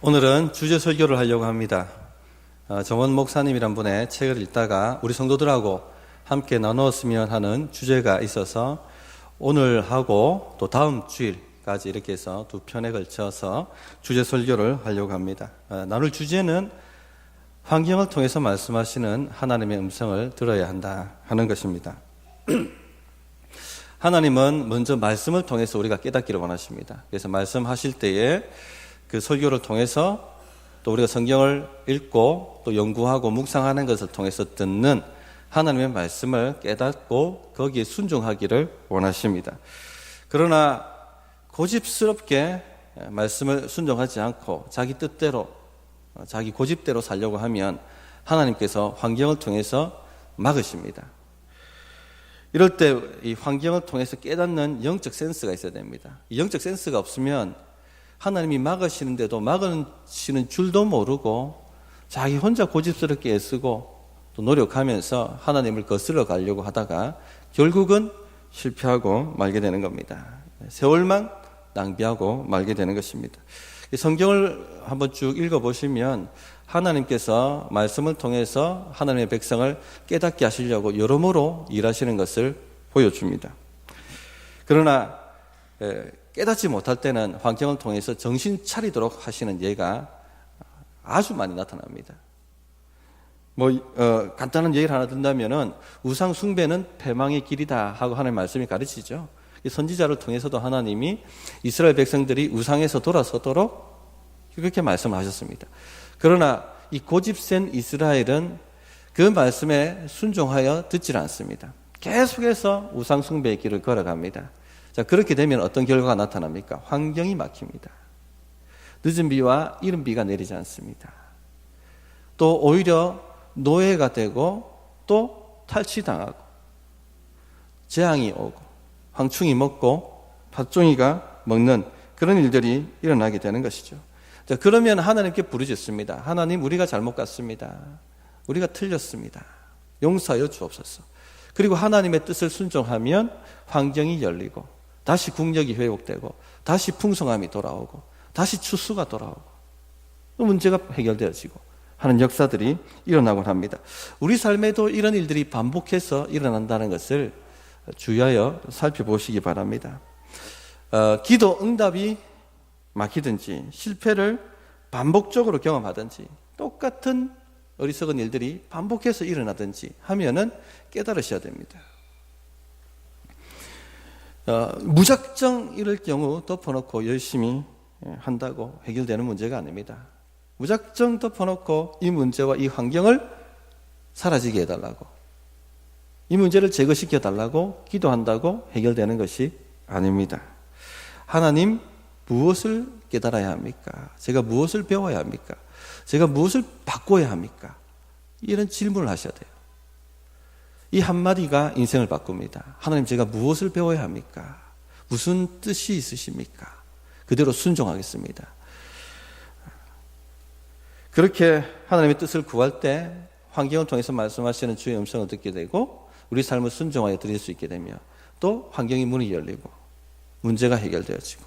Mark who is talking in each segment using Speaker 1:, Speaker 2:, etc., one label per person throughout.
Speaker 1: 오늘은 주제 설교를 하려고 합니다. 정원 목사님이란 분의 책을 읽다가 우리 성도들하고 함께 나누었으면 하는 주제가 있어서 오늘 하고 또 다음 주일까지 이렇게 해서 두 편에 걸쳐서 주제 설교를 하려고 합니다. 나눌 주제는 환경을 통해서 말씀하시는 하나님의 음성을 들어야 한다 하는 것입니다. 하나님은 먼저 말씀을 통해서 우리가 깨닫기를 원하십니다. 그래서 말씀하실 때에 그 설교를 통해서 또 우리가 성경을 읽고 또 연구하고 묵상하는 것을 통해서 듣는 하나님의 말씀을 깨닫고 거기에 순종하기를 원하십니다. 그러나 고집스럽게 말씀을 순종하지 않고 자기 뜻대로 자기 고집대로 살려고 하면 하나님께서 환경을 통해서 막으십니다. 이럴 때 이 환경을 통해서 깨닫는 영적 센스가 있어야 됩니다. 이 영적 센스가 없으면 하나님이 막으시는데도 막으시는 줄도 모르고 자기 혼자 고집스럽게 애쓰고 또 노력하면서 하나님을 거슬러 가려고 하다가 결국은 실패하고 말게 되는 겁니다. 세월만 낭비하고 말게 되는 것입니다. 성경을 한번 쭉 읽어보시면 하나님께서 말씀을 통해서 하나님의 백성을 깨닫게 하시려고 여러모로 일하시는 것을 보여줍니다. 그러나 깨닫지 못할 때는 환경을 통해서 정신 차리도록 하시는 예가 아주 많이 나타납니다. 간단한 얘기를 하나 든다면은 우상 숭배는 패망의 길이다 하고 하나님 말씀이 가르치죠. 선지자를 통해서도 하나님이 이스라엘 백성들이 우상에서 돌아서도록 그렇게 말씀하셨습니다. 그러나 이 고집센 이스라엘은 그 말씀에 순종하여 듣질 않습니다. 계속해서 우상 숭배의 길을 걸어갑니다. 자, 그렇게 되면 어떤 결과가 나타납니까? 환경이 막힙니다. 늦은 비와 이른 비가 내리지 않습니다. 또 오히려 노예가 되고 또 탈취당하고 재앙이 오고 황충이 먹고 팥종이가 먹는 그런 일들이 일어나게 되는 것이죠. 자, 그러면 하나님께 부르짖습니다. 하나님, 우리가 잘못 갔습니다. 우리가 틀렸습니다. 용서하여 주옵소서. 그리고 하나님의 뜻을 순종하면 환경이 열리고 다시 국력이 회복되고 다시 풍성함이 돌아오고 다시 추수가 돌아오고 또 문제가 해결되어지고 하는 역사들이 일어나곤 합니다. 우리 삶에도 이런 일들이 반복해서 일어난다는 것을 주의하여 살펴보시기 바랍니다. 기도 응답이 막히든지 실패를 반복적으로 경험하든지 똑같은 어리석은 일들이 반복해서 일어나든지 하면은 깨달으셔야 됩니다. 무작정 이럴 경우 덮어놓고 열심히 한다고 해결되는 문제가 아닙니다. 무작정 덮어놓고 이 문제와 이 환경을 사라지게 해달라고, 이 문제를 제거시켜 달라고 기도한다고 해결되는 것이 아닙니다. 하나님, 무엇을 깨달아야 합니까? 제가 무엇을 배워야 합니까? 제가 무엇을 바꿔야 합니까? 이런 질문을 하셔야 돼요. 이 한마디가 인생을 바꿉니다. 하나님, 제가 무엇을 배워야 합니까? 무슨 뜻이 있으십니까? 그대로 순종하겠습니다. 그렇게 하나님의 뜻을 구할 때 환경을 통해서 말씀하시는 주의 음성을 듣게 되고 우리 삶을 순종하여 드릴 수 있게 되며 또 환경의 문이 열리고 문제가 해결되어지고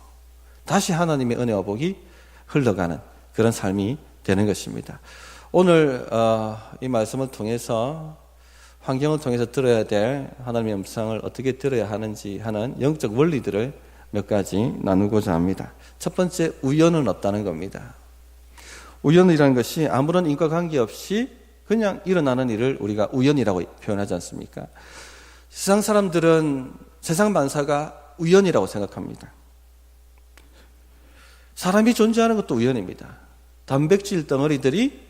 Speaker 1: 다시 하나님의 은혜와 복이 흘러가는 그런 삶이 되는 것입니다. 오늘 이 말씀을 통해서 환경을 통해서 들어야 될 하나님의 음성을 어떻게 들어야 하는지 하는 영적 원리들을 몇 가지 나누고자 합니다. 첫 번째, 우연은 없다는 겁니다. 우연이라는 것이 아무런 인과관계 없이 그냥 일어나는 일을 우리가 우연이라고 표현하지 않습니까? 세상 사람들은 세상 만사가 우연이라고 생각합니다. 사람이 존재하는 것도 우연입니다. 단백질 덩어리들이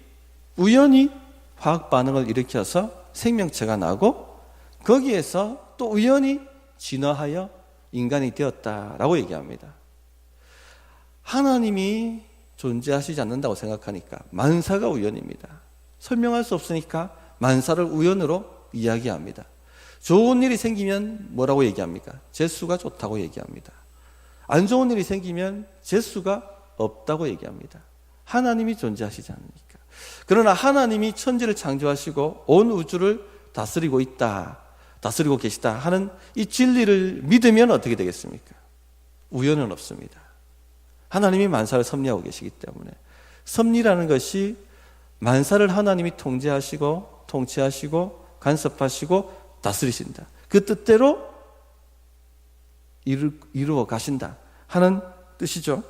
Speaker 1: 우연히 화학 반응을 일으켜서 생명체가 나고 거기에서 또 우연히 진화하여 인간이 되었다라고 얘기합니다. 하나님이 존재하시지 않는다고 생각하니까 만사가 우연입니다. 설명할 수 없으니까 만사를 우연으로 이야기합니다. 좋은 일이 생기면 뭐라고 얘기합니까? 재수가 좋다고 얘기합니다. 안 좋은 일이 생기면 재수가 없다고 얘기합니다. 하나님이 존재하시지 않으니까. 그러나 하나님이 천지를 창조하시고 온 우주를 다스리고 있다, 다스리고 계시다 하는 이 진리를 믿으면 어떻게 되겠습니까? 우연은 없습니다. 하나님이 만사를 섭리하고 계시기 때문에 섭리라는 것이 만사를 하나님이 통제하시고 통치하시고 간섭하시고 다스리신다. 그 뜻대로 이루어 가신다 하는 뜻이죠.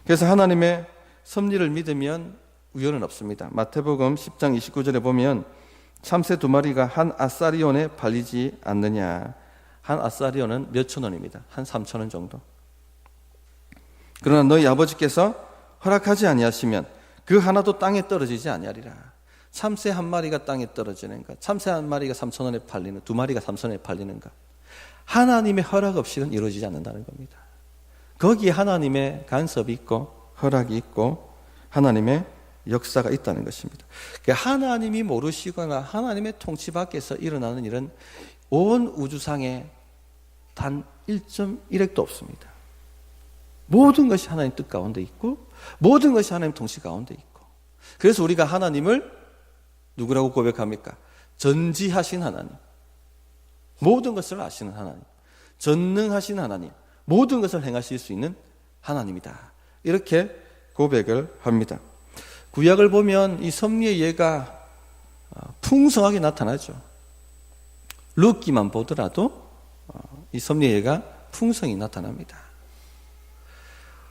Speaker 1: 그래서 하나님의 섭리를 믿으면 우연은 없습니다. 마태복음 10장 29절에 보면 참새 2마리가 한 아사리온에 팔리지 않느냐. 한 아사리온은 몇천 원입니다. 한 3,000원 정도. 그러나 너희 아버지께서 허락하지 아니하시면 그 하나도 땅에 떨어지지 아니하리라. 참새 한 마리가 땅에 떨어지는가? 참새 한 마리가 3,000원에 팔리는, 2마리가 3,000원에 팔리는가? 하나님의 허락 없이는 이루어지지 않는다는 겁니다. 거기에 하나님의 간섭이 있고 허락이 있고 하나님의 역사가 있다는 것입니다. 하나님이 모르시거나 하나님의 통치 밖에서 일어나는 일은 온 우주상에 단 1.1핵도 없습니다. 모든 것이 하나님 뜻 가운데 있고 모든 것이 하나님 통치 가운데 있고, 그래서 우리가 하나님을 누구라고 고백합니까? 전지하신 하나님, 모든 것을 아시는 하나님, 전능하신 하나님, 모든 것을 행하실 수 있는 하나님이다, 이렇게 고백을 합니다. 구약을 보면 이 섭리의 예가 풍성하게 나타나죠. 룻기만 보더라도 이 섭리의 예가 풍성히 나타납니다.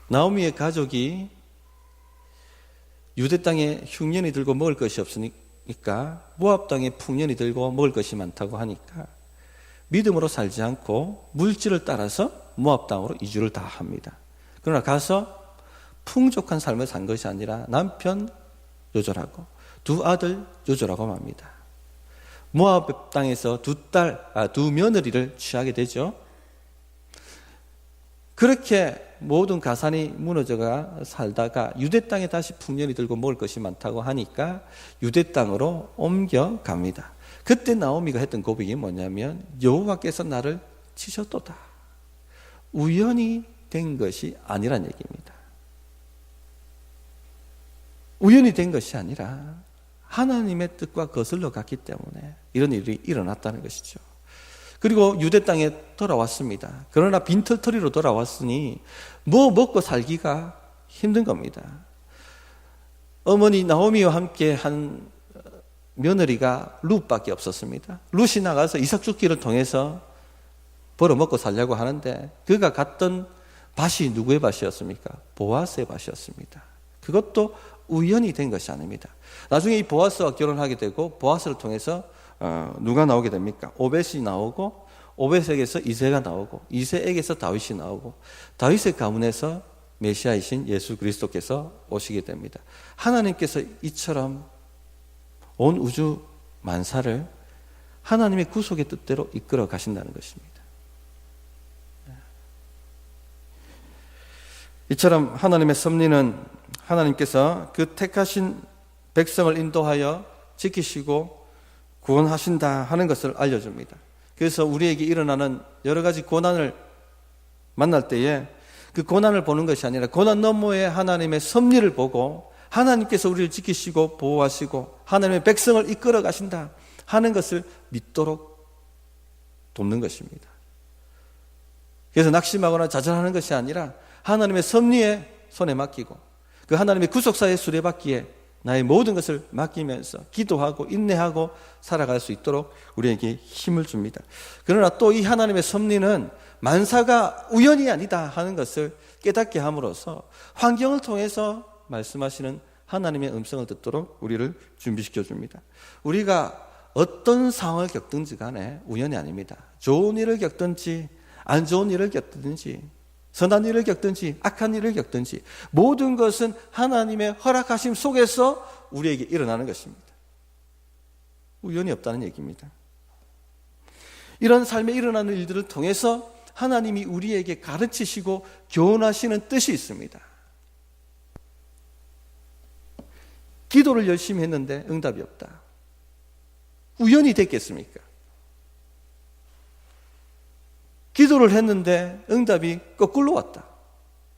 Speaker 1: 나오미의 가족이 유대 땅에 흉년이 들고 먹을 것이 없으니까 모압 땅에 풍년이 들고 먹을 것이 많다고 하니까 믿음으로 살지 않고 물질을 따라서 모압 땅으로 이주를 다 합니다. 그러나 가서 풍족한 삶을 산 것이 아니라 남편 요절하고 두 아들 요절하고 맙니다. 모압 땅에서 두 며느리를 취하게 되죠. 그렇게 모든 가산이 무너져가 살다가 유대 땅에 다시 풍년이 들고 먹을 것이 많다고 하니까 유대 땅으로 옮겨갑니다. 그때 나오미가 했던 고백이 뭐냐면 여호와께서 나를 치셨도다. 우연히 된 것이 아니란 얘기입니다. 우연히 된 것이 아니라 하나님의 뜻과 거슬러 갔기 때문에 이런 일이 일어났다는 것이죠. 그리고 유대 땅에 돌아왔습니다. 그러나 빈털터리로 돌아왔으니 뭐 먹고 살기가 힘든 겁니다. 어머니 나오미와 함께 한 며느리가 룻밖에 없었습니다. 룻이 나가서 이삭 죽기를 통해서 벌어먹고 살려고 하는데 그가 갔던 밭이 누구의 밭이었습니까? 보아스의 밭이었습니다. 그것도 우연히 된 것이 아닙니다. 나중에 이 보아스와 결혼하게 되고 보아스를 통해서 누가 나오게 됩니까? 오벳이 나오고 오벳에게서 이새가 나오고 이새에게서 다윗이 나오고 다윗의 가문에서 메시아이신 예수 그리스도께서 오시게 됩니다. 하나님께서 이처럼 온 우주 만사를 하나님의 구속의 뜻대로 이끌어 가신다는 것입니다. 이처럼 하나님의 섭리는 하나님께서 그 택하신 백성을 인도하여 지키시고 구원하신다 하는 것을 알려줍니다. 그래서 우리에게 일어나는 여러 가지 고난을 만날 때에 그 고난을 보는 것이 아니라 고난 너머에 하나님의 섭리를 보고 하나님께서 우리를 지키시고 보호하시고 하나님의 백성을 이끌어 가신다 하는 것을 믿도록 돕는 것입니다. 그래서 낙심하거나 좌절하는 것이 아니라 하나님의 섭리에 손에 맡기고 그 하나님의 구속사의 수레바퀴에 나의 모든 것을 맡기면서 기도하고 인내하고 살아갈 수 있도록 우리에게 힘을 줍니다. 그러나 또 이 하나님의 섭리는 만사가 우연이 아니다 하는 것을 깨닫게 함으로써 환경을 통해서 말씀하시는 하나님의 음성을 듣도록 우리를 준비시켜 줍니다. 우리가 어떤 상황을 겪든지 간에 우연이 아닙니다. 좋은 일을 겪든지 안 좋은 일을 겪든지 선한 일을 겪든지 악한 일을 겪든지 모든 것은 하나님의 허락하심 속에서 우리에게 일어나는 것입니다. 우연이 없다는 얘기입니다. 이런 삶에 일어나는 일들을 통해서 하나님이 우리에게 가르치시고 교훈하시는 뜻이 있습니다. 기도를 열심히 했는데 응답이 없다. 우연이 됐겠습니까? 기도를 했는데 응답이 거꾸로 왔다.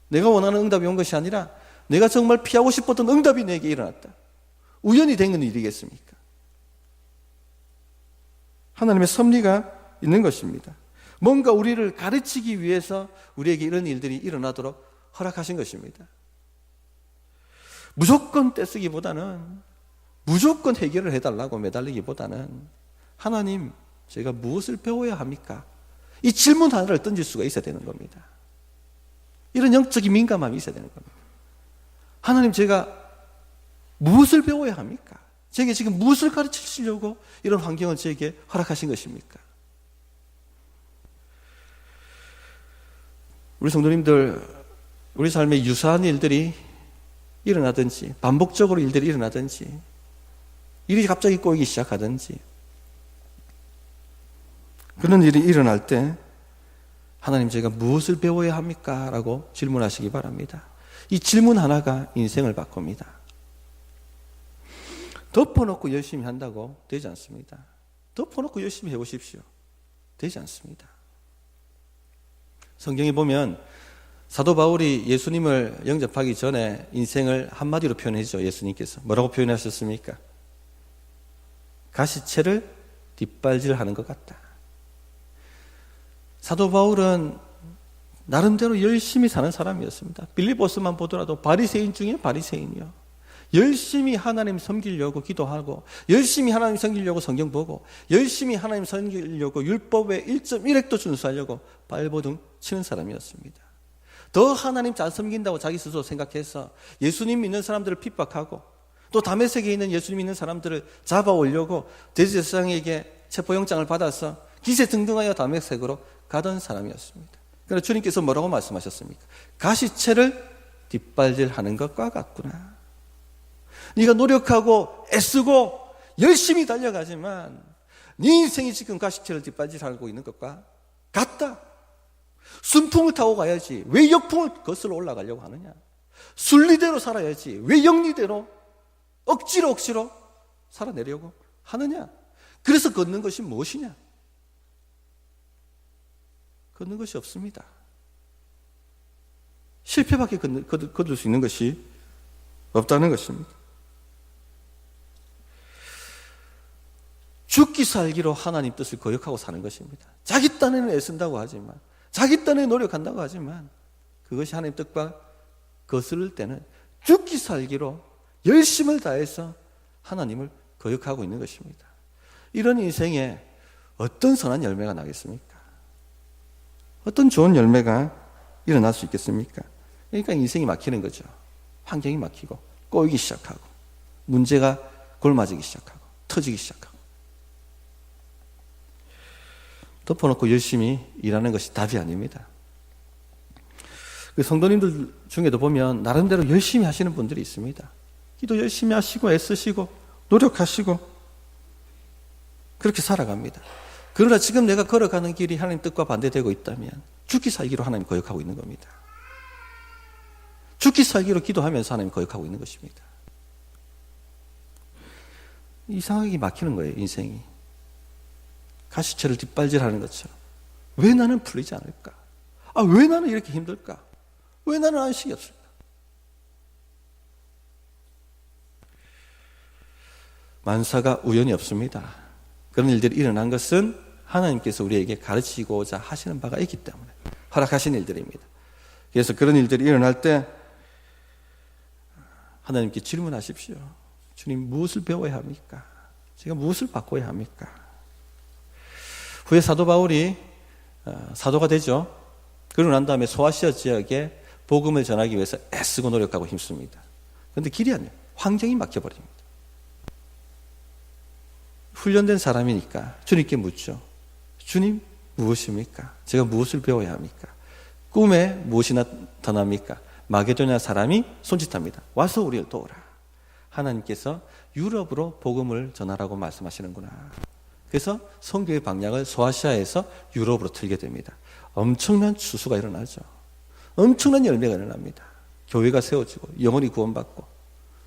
Speaker 1: 내가 원하는 응답이 온 것이 아니라 내가 정말 피하고 싶었던 응답이 내게 일어났다. 우연히 된 일이겠습니까? 하나님의 섭리가 있는 것입니다. 뭔가 우리를 가르치기 위해서 우리에게 이런 일들이 일어나도록 허락하신 것입니다. 무조건 떼쓰기보다는, 무조건 해결을 해달라고 매달리기보다는 하나님, 제가 무엇을 배워야 합니까? 이 질문 하나를 던질 수가 있어야 되는 겁니다. 이런 영적인 민감함이 있어야 되는 겁니다. 하나님, 제가 무엇을 배워야 합니까? 제게 지금 무엇을 가르치시려고 이런 환경을 저에게 허락하신 것입니까? 우리 성도님들, 우리 삶에 유사한 일들이 일어나든지, 반복적으로 일들이 일어나든지, 일이 갑자기 꼬이기 시작하든지, 그런 일이 일어날 때 하나님, 제가 무엇을 배워야 합니까? 라고 질문하시기 바랍니다. 이 질문 하나가 인생을 바꿉니다. 덮어놓고 열심히 한다고 되지 않습니다. 덮어놓고 열심히 해보십시오. 되지 않습니다. 성경에 보면 사도 바울이 예수님을 영접하기 전에 인생을 한마디로 표현했죠. 예수님께서 뭐라고 표현하셨습니까? 가시채를 뒷발질하는 것 같다. 사도 바울은 나름대로 열심히 사는 사람이었습니다. 빌립보서만 보더라도 바리새인 중에 바리새인이요. 열심히 하나님 섬기려고 기도하고, 열심히 하나님 섬기려고 성경 보고, 열심히 하나님 섬기려고 율법의 1.1획도 준수하려고 발버둥 치는 사람이었습니다. 더 하나님 잘 섬긴다고 자기 스스로 생각해서 예수님 믿는 사람들을 핍박하고, 또 다메섹에 있는 예수님 믿는 사람들을 잡아오려고 대제사장에게 체포영장을 받아서 기세등등하여 다메섹으로 가던 사람이었습니다. 그러나 주님께서 뭐라고 말씀하셨습니까? 가시채를 뒷발질하는 것과 같구나. 네가 노력하고 애쓰고 열심히 달려가지만 네 인생이 지금 가시채를 뒷발질하고 있는 것과 같다. 순풍을 타고 가야지 왜 역풍을 거슬러 올라가려고 하느냐? 순리대로 살아야지 왜 영리대로 억지로 살아내려고 하느냐? 그래서 걷는 것이 무엇이냐? 걷는 것이 없습니다. 실패밖에 거둘 수 있는 것이 없다는 것입니다. 죽기 살기로 하나님 뜻을 거역하고 사는 것입니다. 자기 딴에는 애쓴다고 하지만, 자기 딴에 노력한다고 하지만, 그것이 하나님 뜻과 거스를 때는 죽기 살기로 열심을 다해서 하나님을 거역하고 있는 것입니다. 이런 인생에 어떤 선한 열매가 나겠습니까? 어떤 좋은 열매가 일어날 수 있겠습니까? 그러니까 인생이 막히는 거죠. 환경이 막히고 꼬이기 시작하고 문제가 골마지기 시작하고 터지기 시작하고, 덮어놓고 열심히 일하는 것이 답이 아닙니다. 성도님들 중에도 보면 나름대로 열심히 하시는 분들이 있습니다. 기도 열심히 하시고 애쓰시고 노력하시고 그렇게 살아갑니다. 그러나 지금 내가 걸어가는 길이 하나님 뜻과 반대되고 있다면 죽기 살기로 하나님 거역하고 있는 겁니다. 죽기 살기로 기도하면서 하나님 거역하고 있는 것입니다. 이상하게 막히는 거예요, 인생이. 가시채를 뒷발질하는 것처럼. 왜 나는 풀리지 않을까? 왜 나는 이렇게 힘들까? 왜 나는 안식이 없을까? 만사가 우연이 없습니다. 그런 일들이 일어난 것은 하나님께서 우리에게 가르치고자 하시는 바가 있기 때문에 허락하신 일들입니다. 그래서 그런 일들이 일어날 때 하나님께 질문하십시오. 주님, 무엇을 배워야 합니까? 제가 무엇을 바꿔야 합니까? 후에 사도 바울이 사도가 되죠. 그러고 난 다음에 소아시아 지역에 복음을 전하기 위해서 애쓰고 노력하고 힘씁니다. 그런데 길이 아니에요. 환경이 막혀버립니다. 훈련된 사람이니까 주님께 묻죠. 주님, 무엇입니까? 제가 무엇을 배워야 합니까? 꿈에 무엇이 나타납니까? 마게도냐 사람이 손짓합니다. 와서 우리를 도우라. 하나님께서 유럽으로 복음을 전하라고 말씀하시는구나. 그래서 선교의 방향을 소아시아에서 유럽으로 틀게 됩니다. 엄청난 추수가 일어나죠. 엄청난 열매가 일어납니다. 교회가 세워지고 영혼이 구원받고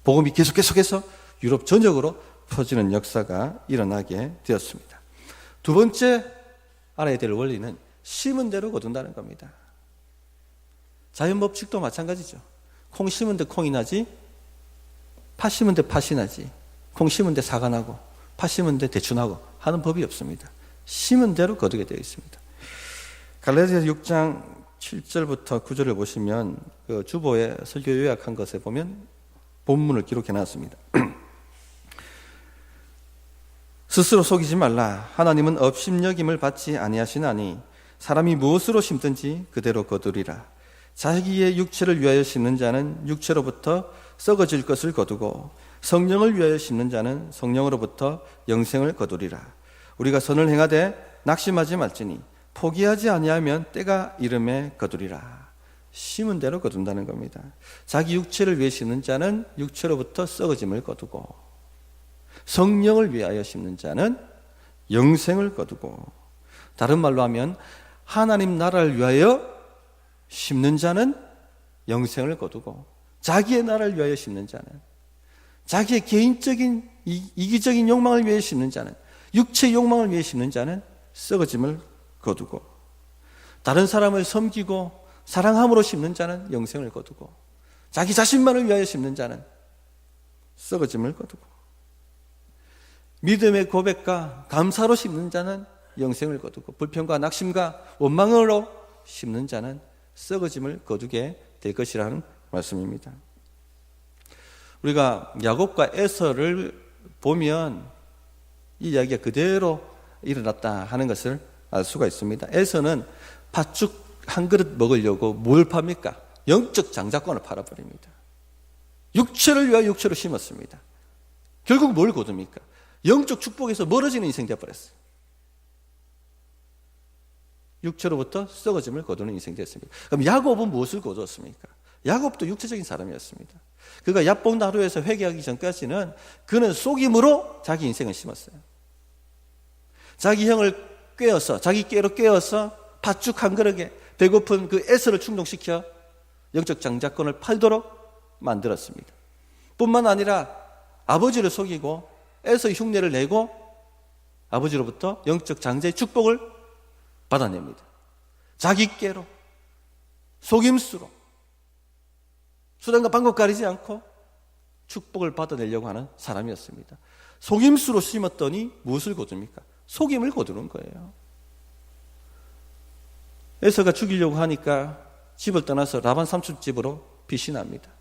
Speaker 1: 복음이 계속해서 유럽 전역으로 퍼지는 역사가 일어나게 되었습니다. 두 번째 알아야 될 원리는 심은 대로 거둔다는 겁니다. 자연법칙도 마찬가지죠. 콩 심은 데 콩이 나지, 팥 심은 데 팥이 나지, 콩 심은 데 사과 나고 팥 심은 데 대추 나고 하는 법이 없습니다. 심은 대로 거두게 되어 있습니다. 갈라디아서 6장 7절부터 9절을 보시면 그 주보에 설교 요약한 것에 보면 본문을 기록해 놨습니다. 스스로 속이지 말라. 하나님은 업신여김을 받지 아니하시나니 사람이 무엇으로 심든지 그대로 거두리라. 자기의 육체를 위하여 심는 자는 육체로부터 썩어질 것을 거두고 성령을 위하여 심는 자는 성령으로부터 영생을 거두리라. 우리가 선을 행하되 낙심하지 말지니 포기하지 아니하면 때가 이름에 거두리라. 심은 대로 거둔다는 겁니다. 자기 육체를 위해 심는 자는 육체로부터 썩어짐을 거두고 성령을 위하여 심는 자는 영생을 거두고, 다른 말로 하면 하나님 나라를 위하여 심는 자는 영생을 거두고 자기의 나라를 위하여 심는 자는, 자기의 개인적인 이기적인 욕망을 위해 심는 자는, 육체의 욕망을 위해 심는 자는 썩어짐을 거두고, 다른 사람을 섬기고 사랑함으로 심는 자는 영생을 거두고, 자기 자신만을 위하여 심는 자는 썩어짐을 거두고, 믿음의 고백과 감사로 심는 자는 영생을 거두고, 불평과 낙심과 원망으로 심는 자는 썩어짐을 거두게 될 것이라는 말씀입니다. 우리가 야곱과 에서를 보면 이 이야기가 그대로 일어났다 하는 것을 알 수가 있습니다. 에서는 팥죽 한 그릇 먹으려고 뭘 팝니까? 영적 장자권을 팔아버립니다. 육체를 위하여 육체로 심었습니다. 결국 뭘 거둡니까? 영적 축복에서 멀어지는 인생이 되어버렸어요. 육체로부터 썩어짐을 거두는 인생이 됐습니다. 그럼 야곱은 무엇을 거두었습니까? 야곱도 육체적인 사람이었습니다. 그가 야복 나루에서 회개하기 전까지는 그는 속임으로 자기 인생을 심었어요. 자기 형을 꿰어서, 자기 꾀로 꿰어서 팥죽 한 그릇에 배고픈 그 에서를 충동시켜 영적 장자권을 팔도록 만들었습니다. 뿐만 아니라 아버지를 속이고 에서의 흉내를 내고 아버지로부터 영적 장자의 축복을 받아냅니다. 자기 꾀로, 속임수로, 수단과 방법 가리지 않고 축복을 받아내려고 하는 사람이었습니다. 속임수로 심었더니 무엇을 거둡니까? 속임을 거두는 거예요. 에서가 죽이려고 하니까 집을 떠나서 라반 삼촌 집으로 피신합니다.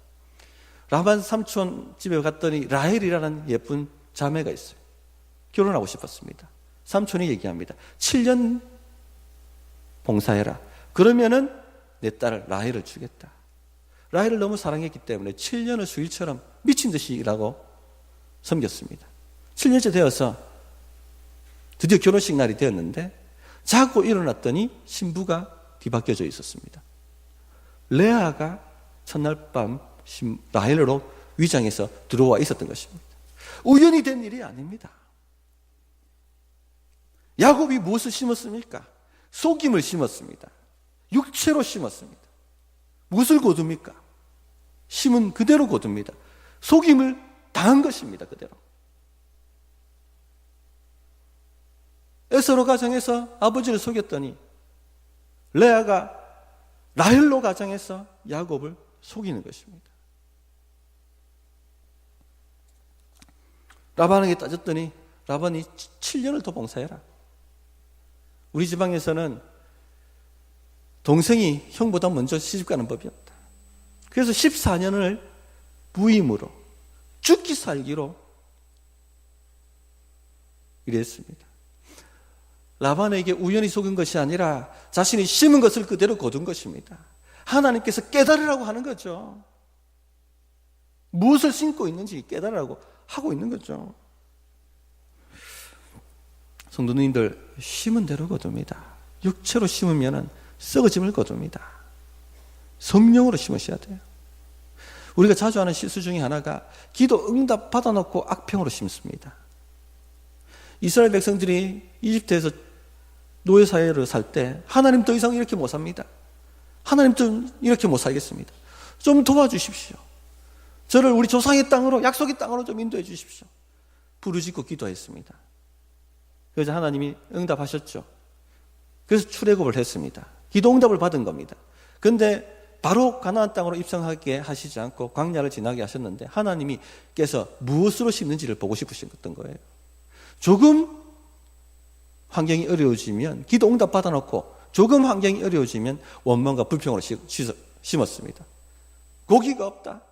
Speaker 1: 라반 삼촌 집에 갔더니 라헬이라는 예쁜 자매가 있어요. 결혼하고 싶었습니다. 삼촌이 얘기합니다. 7년 봉사해라. 그러면은 내 딸을 라헬을 주겠다. 라헬을 너무 사랑했기 때문에 7년을 수일처럼 미친 듯이 일하고 섬겼습니다. 7년째 되어서 드디어 결혼식 날이 되었는데 자고 일어났더니 신부가 뒤바뀌어져 있었습니다. 레아가 첫날 밤 라헬로 위장해서 들어와 있었던 것입니다. 우연히 된 일이 아닙니다. 야곱이 무엇을 심었습니까? 속임을 심었습니다. 육체로 심었습니다. 무엇을 거둡니까? 심은 그대로 거둡니다. 속임을 당한 것입니다. 그대로. 에서로 가정에서 아버지를 속였더니 레아가 라헬로 가정에서 야곱을 속이는 것입니다. 라반에게 따졌더니 라반이 7년을 더 봉사해라. 우리 지방에서는 동생이 형보다 먼저 시집가는 법이 없다. 그래서 14년을 부임으로 죽기 살기로 이랬습니다. 라반에게 우연히 속은 것이 아니라 자신이 심은 것을 그대로 거둔 것입니다. 하나님께서 깨달으라고 하는 거죠. 무엇을 심고 있는지 깨달으라고 하고 있는 거죠. 성도님들, 심은 대로 거둡니다. 육체로 심으면 썩어짐을 거둡니다. 성령으로 심으셔야 돼요. 우리가 자주 하는 실수 중에 하나가 기도 응답 받아놓고 악평으로 심습니다. 이스라엘 백성들이 이집트에서 노예 사회를 살 때 하나님 더 이상 이렇게 못 삽니다. 하나님 좀 이렇게 못 살겠습니다. 좀 도와주십시오. 저를 우리 조상의 땅으로, 약속의 땅으로 좀 인도해 주십시오. 부르짖고 기도했습니다. 그래서 하나님이 응답하셨죠. 그래서 출애굽을 했습니다. 기도 응답을 받은 겁니다. 그런데 바로 가나안 땅으로 입성하게 하시지 않고 광야를 지나게 하셨는데 하나님께서 무엇으로 심는지를 보고 싶으셨던 거예요. 조금 환경이 어려워지면 기도 응답 받아놓고 조금 환경이 어려워지면 원망과 불평으로 심었습니다. 고기가 없다.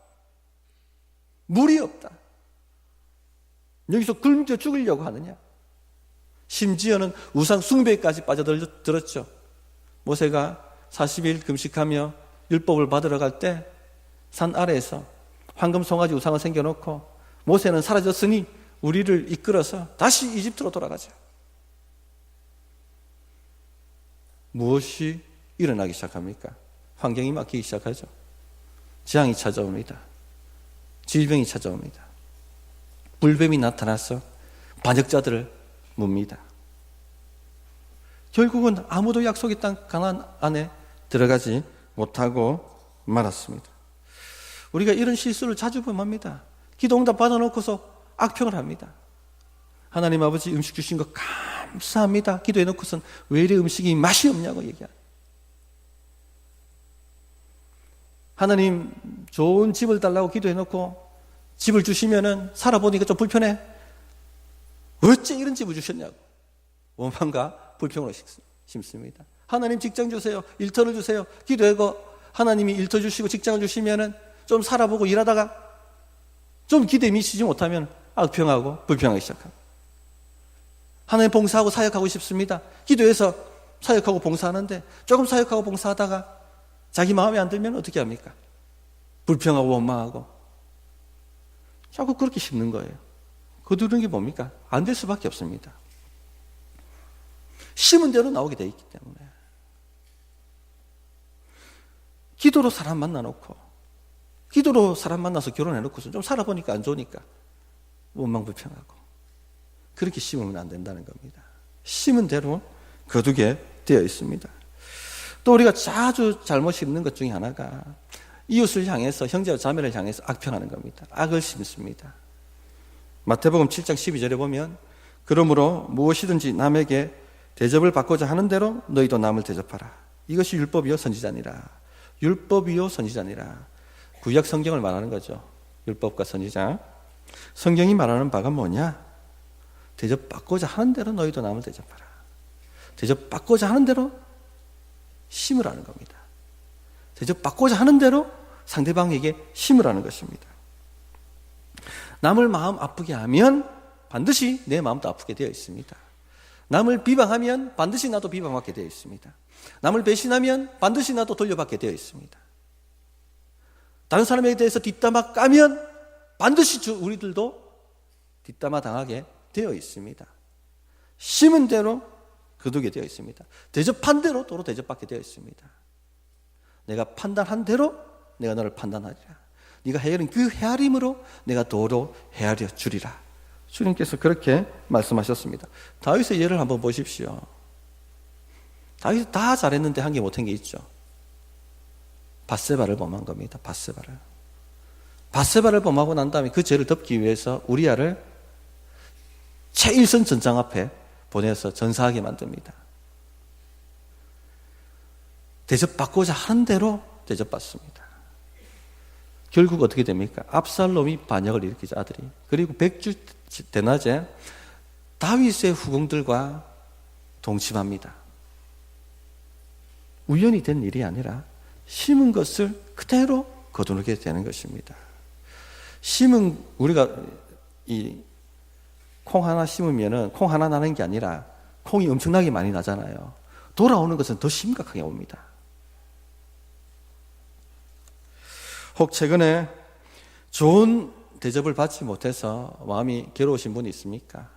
Speaker 1: 물이 없다. 여기서 굶겨 죽으려고 하느냐? 심지어는 우상 숭배까지 빠져들었죠. 모세가 40일 금식하며 율법을 받으러 갈 때 산 아래에서 황금 송아지 우상을 생겨놓고 모세는 사라졌으니 우리를 이끌어서 다시 이집트로 돌아가자. 무엇이 일어나기 시작합니까? 환경이 막히기 시작하죠. 재앙이 찾아옵니다. 질병이 찾아옵니다. 불뱀이 나타나서 반역자들을 묻니다. 결국은 아무도 약속의 땅 가나안 안에 들어가지 못하고 말았습니다. 우리가 이런 실수를 자주 범합니다. 기도 응답 받아놓고서 악평을 합니다. 하나님 아버지 음식 주신 거 감사합니다. 기도해놓고선 왜 이래 음식이 맛이 없냐고 얘기합니다. 하나님 좋은 집을 달라고 기도해놓고 집을 주시면은 살아보니까 좀 불편해. 어째 이런 집을 주셨냐고 원망과 불평으로 심습니다. 하나님 직장 주세요. 일터를 주세요. 기도하고 하나님이 일터 주시고 직장을 주시면은 좀 살아보고 일하다가 좀 기대에 미치지 못하면 악평하고 불평하기 시작합니다. 하나님 봉사하고 사역하고 싶습니다. 기도해서 사역하고 봉사하는데 조금 사역하고 봉사하다가 자기 마음에 안 들면 어떻게 합니까? 불평하고 원망하고 자꾸 그렇게 심는 거예요. 거두는 게 뭡니까? 안 될 수밖에 없습니다. 심은 대로 나오게 돼 있기 때문에. 기도로 사람 만나놓고 기도로 사람 만나서 결혼해놓고서 좀 살아보니까 안 좋으니까 원망불평하고 그렇게 심으면 안 된다는 겁니다. 심은 대로 거두게 되어 있습니다. 또 우리가 자주 잘못 심는 것 중에 하나가 이웃을 향해서 형제와 자매를 향해서 악평하는 겁니다. 악을 심습니다. 마태복음 7장 12절에 보면 그러므로 무엇이든지 남에게 대접을 받고자 하는 대로 너희도 남을 대접하라. 이것이 율법이요 선지자니라. 율법이요 선지자니라. 구약 성경을 말하는 거죠. 율법과 선지자. 성경이 말하는 바가 뭐냐? 대접받고자 하는 대로 너희도 남을 대접하라. 대접받고자 하는 대로 심으라는 겁니다. 대접받고자 하는 대로 상대방에게 심으라는 것입니다. 남을 마음 아프게 하면 반드시 내 마음도 아프게 되어 있습니다. 남을 비방하면 반드시 나도 비방받게 되어 있습니다. 남을 배신하면 반드시 나도 돌려받게 되어 있습니다. 다른 사람에 대해서 뒷담화 까면 반드시 우리들도 뒷담화 당하게 되어 있습니다. 심은 대로 거두게 되어 있습니다. 대접한 대로 도로 대접받게 되어 있습니다. 내가 판단한 대로 내가 너를 판단하리라. 네가 헤아린 그 헤아림으로 내가 도로 헤아려 주리라. 주님께서 그렇게 말씀하셨습니다. 다윗의 예를 한번 보십시오. 다윗이 다 잘했는데 한 게 못한 게 있죠. 밧세바를 범한 겁니다. 밧세바를 범하고 난 다음에 그 죄를 덮기 위해서 우리아를 최일선 전장 앞에 보내서 전사하게 만듭니다. 대접받고자 하는 대로 대접받습니다. 결국 어떻게 됩니까? 압살롬이 반역을 일으키죠, 아들이. 그리고 백주 대낮에 다윗의 후궁들과 동침합니다. 우연히 된 일이 아니라 심은 것을 그대로 거두게 되는 것입니다. 우리가 이 콩 하나 심으면은 콩 하나 나는 게 아니라 콩이 엄청나게 많이 나잖아요. 돌아오는 것은 더 심각하게 옵니다. 혹 최근에 좋은 대접을 받지 못해서 마음이 괴로우신 분이 있습니까?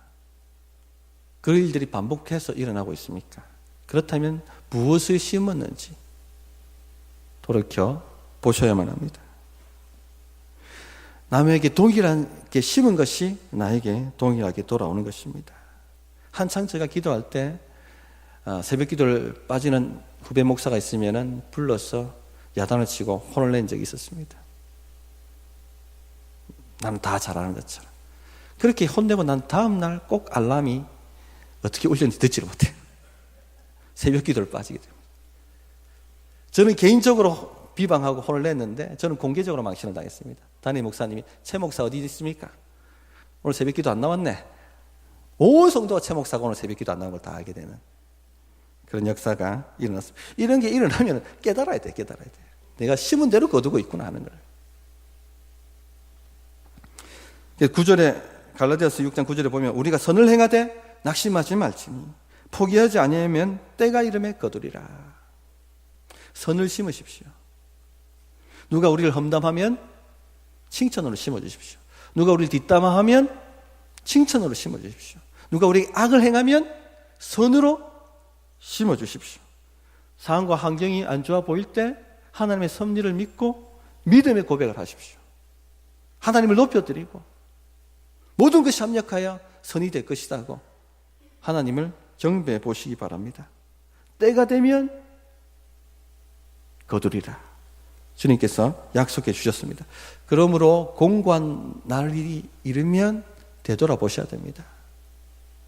Speaker 1: 그 일들이 반복해서 일어나고 있습니까? 그렇다면 무엇을 심었는지 돌이켜 보셔야만 합니다. 남에게 동일하게 심은 것이 나에게 동일하게 돌아오는 것입니다. 한창 제가 기도할 때 새벽 기도를 빠지는 후배 목사가 있으면 불러서 야단을 치고 혼을 낸 적이 있었습니다. 나는 다 잘하는 것처럼. 그렇게 혼내고 난 다음 날 꼭 알람이 어떻게 울렸는지 듣지를 못해요. 새벽 기도를 빠지게 됩니다. 저는 개인적으로 비방하고 혼을 냈는데 저는 공개적으로 망신을 당했습니다. 담임 목사님이 최 목사 어디 있습니까? 오늘 새벽 기도 안 나왔네. 온 성도가 최 목사가 오늘 새벽 기도 안 나온 걸 다 알게 되는 그런 역사가 일어났습니다. 이런 게 일어나면 깨달아야 돼. 내가 심은 대로 거두고 있구나 하는 걸. 갈라디아서 6장 9절에 보면 우리가 선을 행하되 낙심하지 말지니 포기하지 아니하면 때가 이름에 거두리라. 선을 심으십시오. 누가 우리를 험담하면 칭찬으로 심어주십시오. 누가 우리를 뒷담화하면 칭찬으로 심어주십시오. 누가 우리에게 악을 행하면 선으로 심어주십시오. 상황과 환경이 안 좋아 보일 때 하나님의 섭리를 믿고 믿음의 고백을 하십시오. 하나님을 높여드리고 모든 것이 합력하여 선이 될 것이다 하고 하나님을 경배해 보시기 바랍니다. 때가 되면 거두리라. 주님께서 약속해 주셨습니다. 그러므로 공고한 날이 이르면 되돌아보셔야 됩니다.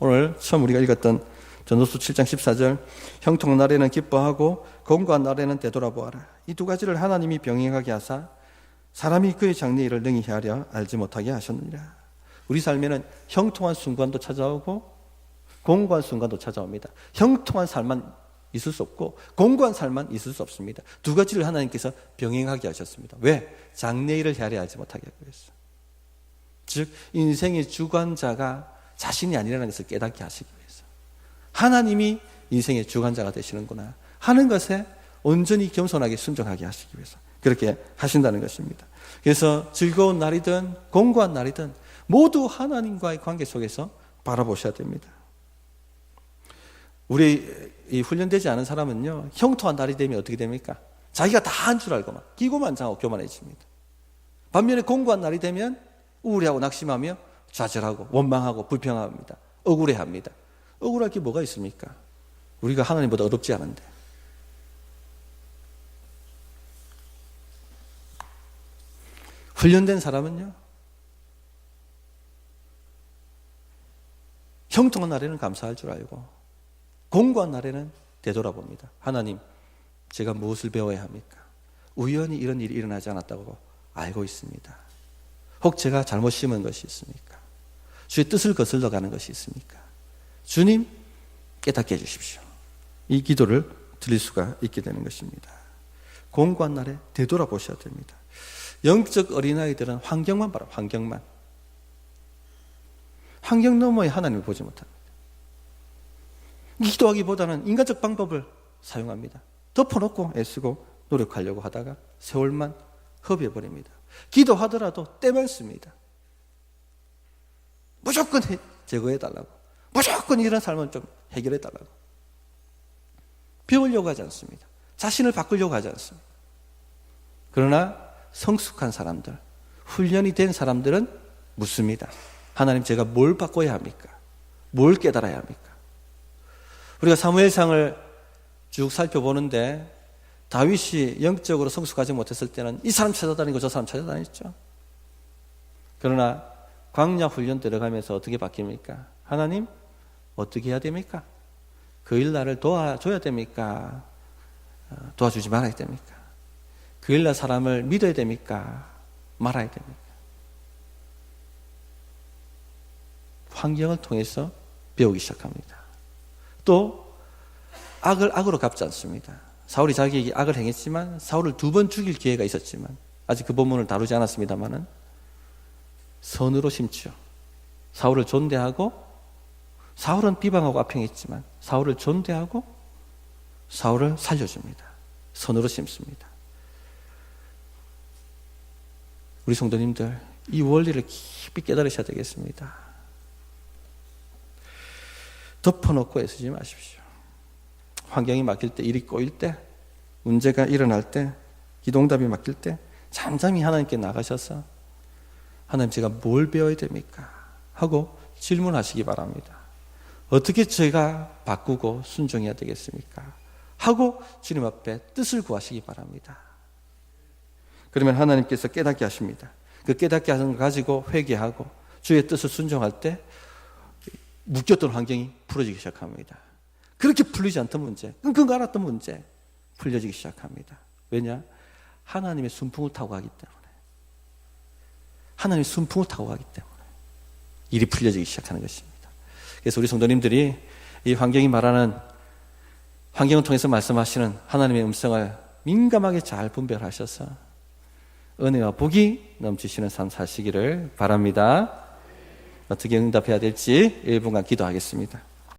Speaker 1: 오늘 처음 우리가 읽었던 전도서 7장 14절 형통한 날에는 기뻐하고 공고한 날에는 되돌아보아라. 이 두 가지를 하나님이 병행하게 하사 사람이 그의 장래 일을 능히 헤아려 알지 못하게 하셨느니라. 우리 삶에는 형통한 순간도 찾아오고 공고한 순간도 찾아옵니다. 형통한 삶만 있을 수 없고 공고한 삶만 있을 수 없습니다. 두 가지를 하나님께서 병행하게 하셨습니다. 왜? 장래 일을 헤아려 알지 못하게 하기 위해서. 즉 인생의 주관자가 자신이 아니라는 것을 깨닫게 하시기 위해서. 하나님이 인생의 주관자가 되시는구나 하는 것에 온전히 겸손하게 순종하게 하시기 위해서 그렇게 하신다는 것입니다. 그래서 즐거운 날이든 공고한 날이든 모두 하나님과의 관계 속에서 바라보셔야 됩니다. 우리 이 훈련되지 않은 사람은요, 형통한 날이 되면 어떻게 됩니까? 자기가 다 한 줄 알고 막 기고만장하고 교만해집니다. 반면에 공고한 날이 되면 우울해하고 낙심하며 좌절하고 원망하고 불평합니다. 억울해합니다. 억울할 게 뭐가 있습니까? 우리가 하나님보다 어렵지 않은데. 훈련된 사람은요, 형통한 날에는 감사할 줄 알고 공고한 날에는 되돌아봅니다. 하나님, 제가 무엇을 배워야 합니까? 우연히 이런 일이 일어나지 않았다고 알고 있습니다. 혹 제가 잘못 심은 것이 있습니까? 주의 뜻을 거슬러 가는 것이 있습니까? 주님, 깨닫게 해주십시오. 이 기도를 드릴 수가 있게 되는 것입니다. 공고한 날에 되돌아보셔야 됩니다. 영적 어린아이들은 환경만 바라, 환경만. 환경 너머에 하나님을 보지 못합니다. 기도하기보다는 인간적 방법을 사용합니다. 덮어놓고 애쓰고 노력하려고 하다가 세월만 허비해버립니다. 기도하더라도 때만 씁니다. 무조건 제거해달라고, 무조건 이런 삶은 좀 해결해달라고. 배우려고 하지 않습니다. 자신을 바꾸려고 하지 않습니다. 그러나 성숙한 사람들, 훈련이 된 사람들은 묻습니다. 하나님, 제가 뭘 바꿔야 합니까? 뭘 깨달아야 합니까? 우리가 사무엘상을 쭉 살펴보는데 다윗이 영적으로 성숙하지 못했을 때는 이 사람 찾아다니고 저 사람 찾아다녔죠. 그러나 광야 훈련 들어가면서 어떻게 바뀝니까? 하나님, 어떻게 해야 됩니까? 그 일 나를 도와줘야 됩니까? 도와주지 말아야 됩니까? 그 일 날 사람을 믿어야 됩니까? 말아야 됩니까? 환경을 통해서 배우기 시작합니다. 또 악을 악으로 갚지 않습니다. 사울이 자기에게 악을 행했지만 사울을 2번 죽일 기회가 있었지만 아직 그 본문을 다루지 않았습니다마는 선으로 심지어 사울을 존대하고 사울은 비방하고 압평했지만 사울을 존대하고 사울을 살려줍니다. 선으로 심습니다. 우리 성도님들 이 원리를 깊이 깨달으셔야 되겠습니다. 덮어놓고 애쓰지 마십시오. 환경이 막힐 때, 일이 꼬일 때, 문제가 일어날 때, 기도응답이 막힐 때 잠잠히 하나님께 나가셔서 하나님, 제가 뭘 배워야 됩니까? 하고 질문하시기 바랍니다. 어떻게 제가 바꾸고 순종해야 되겠습니까? 하고 주님 앞에 뜻을 구하시기 바랍니다. 그러면 하나님께서 깨닫게 하십니다. 그 깨닫게 하는 걸 가지고 회개하고 주의 뜻을 순종할 때 묶였던 환경이 풀어지기 시작합니다. 그렇게 풀리지 않던 문제, 끙끙 앓았던 문제 풀려지기 시작합니다. 왜냐? 하나님의 순풍을 타고 가기 때문에. 하나님의 순풍을 타고 가기 때문에 일이 풀려지기 시작하는 것입니다. 그래서 우리 성도님들이 이 환경이 말하는, 환경을 통해서 말씀하시는 하나님의 음성을 민감하게 잘 분별하셔서 은혜와 복이 넘치시는 삶 사시기를 바랍니다. 어떻게 응답해야 될지 1분간 기도하겠습니다.